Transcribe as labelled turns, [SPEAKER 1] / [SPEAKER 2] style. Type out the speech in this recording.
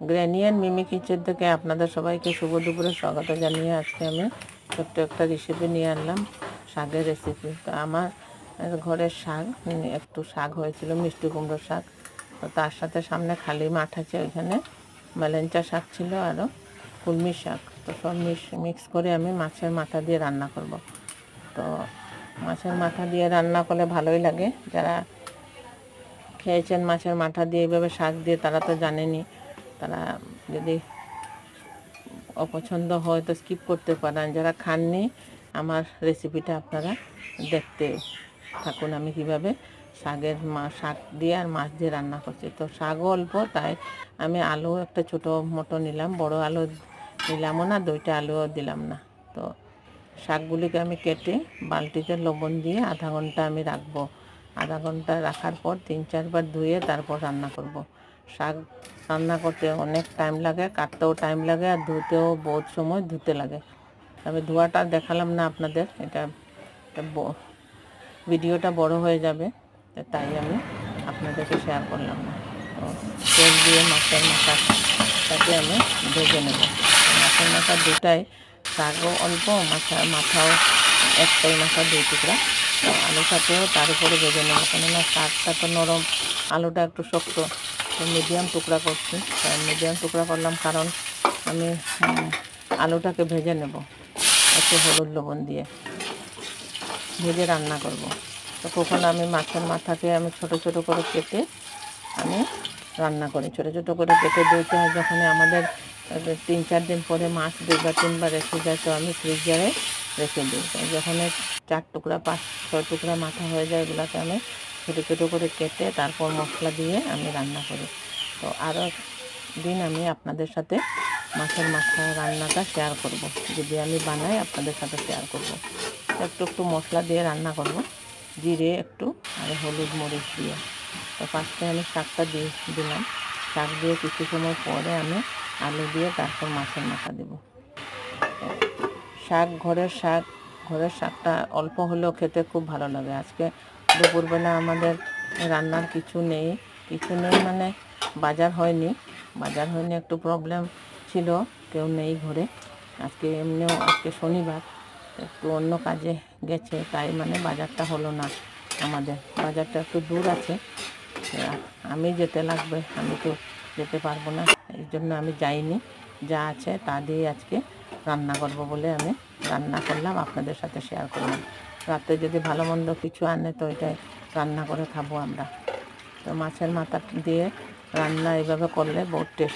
[SPEAKER 1] Granny and Mimi kitchen থেকে আপনাদের সবাইকে শুভ দুপুরে স্বাগত জানিয়ে আজকে আমি ছোট্ট একটা রেসিপি নিয়ে আনলাম, শাকের রেসিপি। তো আমার ঘরের শাক, একটু শাক হয়েছিল, মিষ্টি কুমড়োর শাক। তো তার সাথে সামনে খালি মাঠ আছে, ওইখানে মেলেঞ্চা শাক ছিল, আরও কুলমি শাক। তো সব মিক্স করে আমি মাছের মাথা দিয়ে রান্না করব। তো মাছের মাথা দিয়ে রান্না করলে ভালোই লাগে। যারা খেয়েছেন মাছের মাথা দিয়ে এইভাবে শাক দিয়ে, তারা তো জানেনই। তারা যদি অপছন্দ হয় তো স্কিপ করতে পারেন। যারা খাননি, আমার রেসিপিটা আপনারা দেখতে থাকুন আমি কিভাবে শাক দিয়ে আর মাছ দিয়ে রান্না করছি। তো শাকও অল্প, তাই আমি আলু একটা ছোটো মতো নিলাম, বড় আলু নিলামও না, 2টা আলুও দিলাম না। তো শাকগুলিকে আমি কেটে বালতিতে লবণ দিয়ে আধা ঘন্টা আমি রাখবো। আধা ঘন্টা রাখার পর 3-4 বার ধুয়ে তারপর রান্না করব। শাক রান্না করতে অনেক টাইম লাগে, কাটতেও টাইম লাগে, আর ধুতেও বহুত সময় ধুতে লাগে। আমি ধোয়াটা দেখালাম না আপনাদের, এটা ভিডিওটা বড় হয়ে যাবে, তাই আমি আপনাদেরকে শেয়ার করলাম না। তো তেল দিয়ে মাছের মাথাটাকে আমি ভেজে নেব। মাছের মাথা দুটাই, শাকও অল্প, মাথাও একটাই, মাথা 2 টুকরা। আলুটাকেও তার উপরে ভেজে নেব, কেননা শাকটা তো নরম, আলুটা একটু শক্ত। তো মিডিয়াম টুকরা করছি। মিডিয়াম টুকরা করলাম কারণ আমি আলুটাকে ভেজে নেব একটু হলুদ লবণ দিয়ে, ভেজে রান্না করব। তো কখনো আমি মাছের মাথাকে আমি ছোট ছোট করে কেটে আমি রান্না করি। ছোট ছোট করে কেটে দিতে হয়। যখন আমাদের 3-4 দিন পরে মাছ 2 বা 3 বার রেখে যায়, তো আমি ফ্রিজারে রেখে দিই। যখন 4 টুকরা 5-6 টুকরা মাথা হয়ে যায়, এগুলোকে আমি ছোটো ছোটো করে কেটে তারপর মশলা দিয়ে আমি রান্না করি। তো আরও দিন আমি আপনাদের সাথে মাছের মাথা রান্নাটা শেয়ার করব। যদি আমি বানাই আপনাদের সাথে শেয়ার করব। একটু একটু মশলা দিয়ে রান্না করব, জিরে একটু আর হলুদ মরিচ দিয়ে। তো ফার্স্টে আমি শাকটা দিয়ে দিলাম। শাক দিয়ে কিছু সময় পরে আমি আলু দিয়ে তারপর মাছের মাথা দেব। ঘরের শাকটা অল্প হলেও খেতে খুব ভালো লাগে। আজকে দুপুরবেলা আমাদের রান্নার কিছু নেই মানে বাজার হয়নি, একটু প্রবলেম ছিল, কেউ নেই ঘরে। আজকে শনিবার, একটু অন্য কাজে গেছে, তাই মানে বাজারটা হলো না। আমাদের বাজারটা একটু দূর আছে, আমি যেতে লাগবে, আমি তো যেতে পারবো না, এই জন্য আমি যাইনি। যা আছে তা দিয়ে আজকে রান্না করব বলে আমি রান্না করলাম, আপনাদের সাথে শেয়ার করলাম। রাতে যদি ভালো মন্দ কিছু আনে তো এটাই রান্না করে খাবো আমরা। তো মাছের মাথা দিয়ে রান্না এইভাবে করলে বহুত টেস্ট